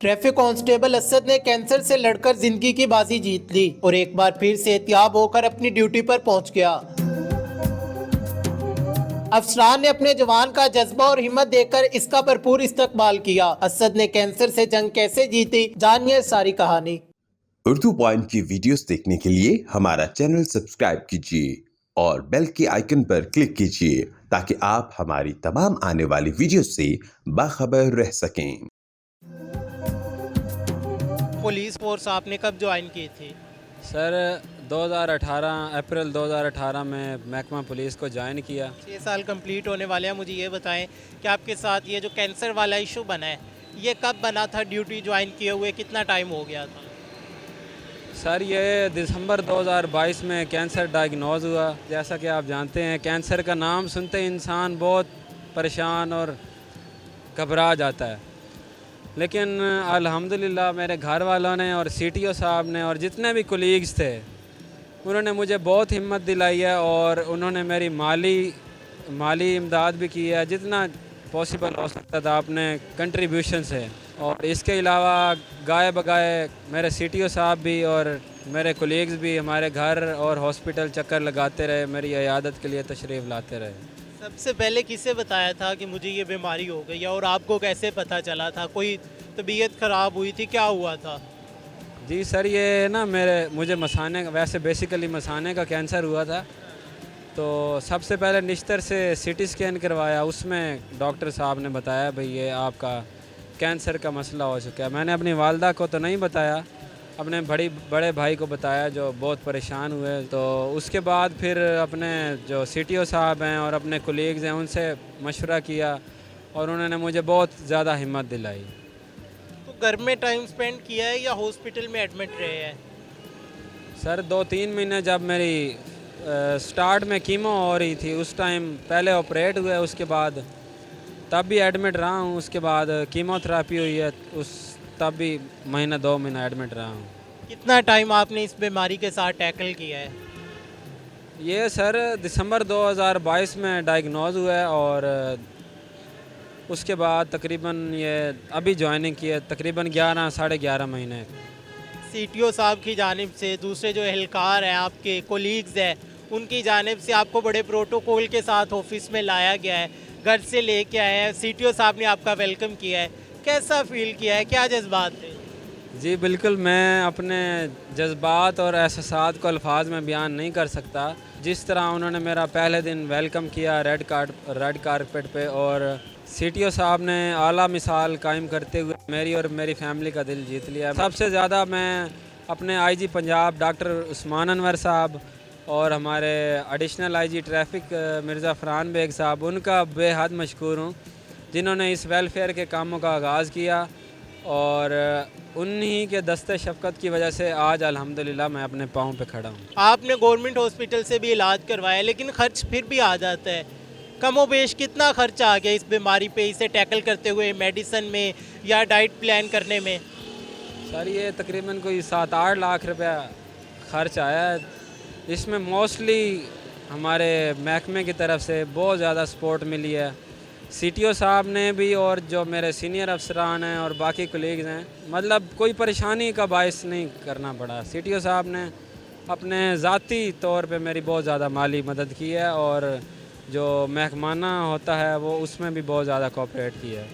Traffic constable Asad ने cancer से लड़कर जिंदगी की बाजी जीत ली और एक बार फिर सेहतियाब होकर अपनी ड्यूटी पर पहुंच गया। अफसरान ने अपने जवान का जज्बा और हिम्मत देकर इसका भरपूर इस्तकबाल किया। असद ने कैंसर से जंग कैसे जीती, जानिए सारी कहानी। उर्दू पॉइंट की वीडियोस देखने के लिए हमारा चैनल सब्सक्राइब कीजिए और बेल के आइकन पर क्लिक कीजिए ताकि आप हमारी तमाम आने वाली वीडियोस से बाखबर रह सकें। पुलिस फोर्स आपने कब ज्वाइन की थी? सर 2018 अप्रैल 2018 में महकमा पुलिस को ज्वाइन किया। 6 साल कंप्लीट होने वाले हैं। मुझे ये बताएं कि आपके साथ ये जो कैंसर वाला इशू बना है, ये कब बना था? ड्यूटी ज्वाइन किए हुए कितना टाइम हो गया था? सर ये दिसंबर 2022 में कैंसर डायग्नोज हुआ। जैसा कि आप जानते हैं, कैंसर का नाम सुनते ही इंसान बहुत परेशान और घबरा जाता है, लेकिन अल्हम्दुलिल्लाह मेरे घर वालों ने और सीटीओ साहब ने और जितने भी कोलीग्स थे, उन्होंने मुझे बहुत हिम्मत दिलाई है और उन्होंने मेरी माली इमदाद भी की है, जितना पॉसिबल हो सकता था अपने कंट्रीब्यूशन से। और इसके अलावा गाए बगाए मेरे सीटीओ साहब भी और मेरे कोलीग्स भी हमारे घर और हॉस्पिटल चक्कर लगाते रहे, मेरी इयादत के लिए तशरीफ़ लाते रहे। सबसे पहले किसे बताया था कि मुझे ये बीमारी हो गई है और आपको कैसे पता चला था? कोई तबीयत ख़राब हुई थी, क्या हुआ था? जी सर, ये ना मुझे मसाने, वैसे बेसिकली मसाने का कैंसर हुआ था। तो सबसे पहले निश्तर से सीटी स्कैन करवाया, उसमें डॉक्टर साहब ने बताया भाई ये आपका कैंसर का मसला हो चुका है। मैंने अपनी वालदा को तो नहीं बताया, अपने बड़े भाई को बताया जो बहुत परेशान हुए। तो उसके बाद फिर अपने जो सीटीओ साहब हैं और अपने कोलीग्स हैं उनसे मशवरा किया और उन्होंने मुझे बहुत ज़्यादा हिम्मत दिलाई। तो घर में टाइम स्पेंड किया है या हॉस्पिटल में एडमिट रहे हैं? सर 2-3 महीने जब मेरी स्टार्ट में कीमो हो रही थी, उस टाइम पहले ऑपरेट हुए, उसके बाद तब भी एडमिट रहा हूँ। उसके बाद कीमोथेरेपी हुई है, तब भी महीना 2 महीना एडमिट रहा हूँ। कितना टाइम आपने इस बीमारी के साथ टैकल किया है? ये सर दिसंबर 2022 में डायग्नोज हुआ है और उसके बाद तकरीबन ये अभी ज्वाइनिंग की है, तकरीबन 11 साढ़े 11 महीने। सीटीओ साहब की जानिब से, दूसरे जो एहलकार हैं, आपके कोलीग्स हैं, उनकी जानिब से आपको बड़े प्रोटोकॉल के साथ ऑफिस में लाया गया है, घर से लेके आए हैं, सीटीओ साहब ने आपका वेलकम किया है। कैसा फील किया है, क्या जज्बात थे? जी बिल्कुल, मैं अपने जज्बात और एहसासात को अल्फाज में बयान नहीं कर सकता। जिस तरह उन्होंने मेरा पहले दिन वेलकम किया रेड कारपेट पे, और सीटीओ साहब ने आला मिसाल कायम करते हुए मेरी और मेरी फैमिली का दिल जीत लिया। सबसे ज़्यादा मैं अपने आईजी पंजाब डॉक्टर उस्मान अनवर साहब और हमारे additional IG traffic Mirza Farhan Baig sahab, उनका बेहद मशकूर हूँ जिन्होंने इस वेलफेयर के कामों का आगाज़ किया और उन्हीं के दस्ते शफ़क़त की वजह से आज अल्हम्दुलिल्लाह मैं अपने पाँव पे खड़ा हूँ। आपने गवर्नमेंट हॉस्पिटल से भी इलाज करवाया, लेकिन ख़र्च फिर भी आ जाता है। कमो बेश कितना खर्च आ गया इस बीमारी पे, इसे टैकल करते हुए, मेडिसिन में या डाइट प्लान करने में? सर ये तकरीबन कोई 7-8 लाख रुपया ख़र्च आया है। इसमें मोस्टली हमारे महकमे की तरफ से बहुत ज़्यादा सपोर्ट मिली है। सीटीओ साहब ने भी और जो मेरे सीनियर अफसरान हैं और बाकी कोलीग्स हैं, मतलब कोई परेशानी का बायस नहीं करना पड़ा। सीटीओ साहब ने अपने ज़ाती तौर पे मेरी बहुत ज़्यादा माली मदद की है और जो महकमाना होता है वो उसमें भी बहुत ज़्यादा कोऑपरेट किया है।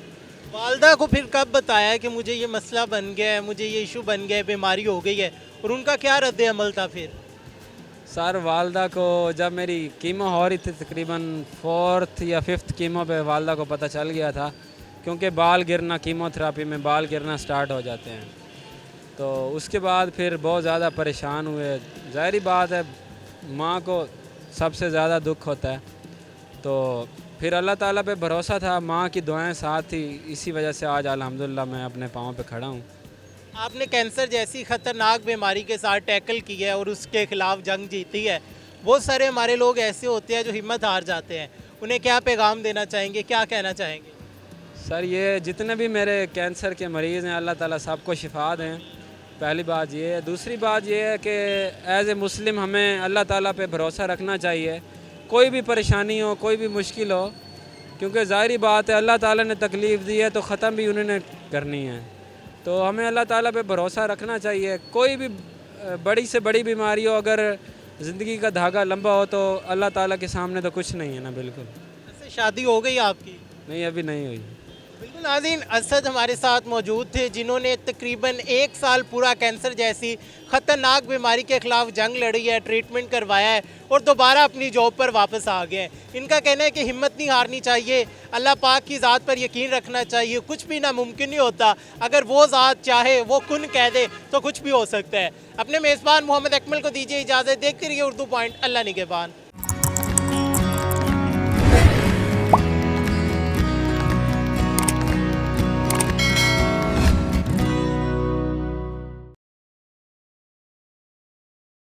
वालदा को फिर कब बताया कि मुझे ये मसला बन गया है, मुझे ये इशू बन गया है, बीमारी हो गई है, और उनका क्या रद्द अमल था फिर? सर वालदा को जब मेरी कीमो हो रही थी, तकरीबन 4th या 5th कीमो पे वालदा को पता चल गया था, क्योंकि बाल गिरना, कीमोथेरेपी में बाल गिरना स्टार्ट हो जाते हैं। तो उसके बाद फिर बहुत ज़्यादा परेशान हुए। ज़ाहिरी बात है, माँ को सबसे ज़्यादा दुख होता है। तो फिर अल्लाह ताला पे भरोसा था, माँ की दुआएं साथ थी, इसी वजह से आज अल्हम्दुलिल्लाह मैं अपने पाँव पे खड़ा हूँ। आपने कैंसर जैसी ख़तरनाक बीमारी के साथ टैकल की है और उसके ख़िलाफ़ जंग जीती है। बहुत सारे हमारे लोग ऐसे होते हैं जो हिम्मत हार जाते हैं, उन्हें क्या पैगाम देना चाहेंगे, क्या कहना चाहेंगे? सर ये जितने भी मेरे कैंसर के मरीज़ हैं, अल्लाह ताला सबको शिफा दें, पहली बात ये है। दूसरी बात ये है कि एज़ ए मुस्लिम हमें अल्लाह ताला पे भरोसा रखना चाहिए, कोई भी परेशानी हो, कोई भी मुश्किल हो, क्योंकि ज़ाहिरी बात है अल्लाह ताला ने तकलीफ़ दी है तो ख़त्म भी उन्होंने करनी है। तो हमें अल्लाह ताला पे भरोसा रखना चाहिए। कोई भी बड़ी से बड़ी बीमारी हो, अगर ज़िंदगी का धागा लंबा हो तो अल्लाह ताला के सामने तो कुछ नहीं है ना। बिल्कुल। वैसे शादी हो गई आपकी? नहीं, अभी नहीं हुई। बिल्कुल नाज़रीन, असद हमारे साथ मौजूद थे जिन्होंने तकरीबन 1 साल पूरा कैंसर जैसी ख़तरनाक बीमारी के ख़िलाफ़ जंग लड़ी है, ट्रीटमेंट करवाया है और दोबारा अपनी जॉब पर वापस आ गए हैं। इनका कहना है कि हिम्मत नहीं हारनी चाहिए, अल्लाह पाक की ज़ात पर यकीन रखना चाहिए, कुछ भी नामुमकिन नहीं होता। अगर वो ज़ात चाहे, वो कुन कह दे तो कुछ भी हो सकता है। अपने मेज़बान मोहम्मद अकमल को दीजिए इजाज़त, देखते रहिए उर्दू पॉइंट। अल्लाह निगहबान।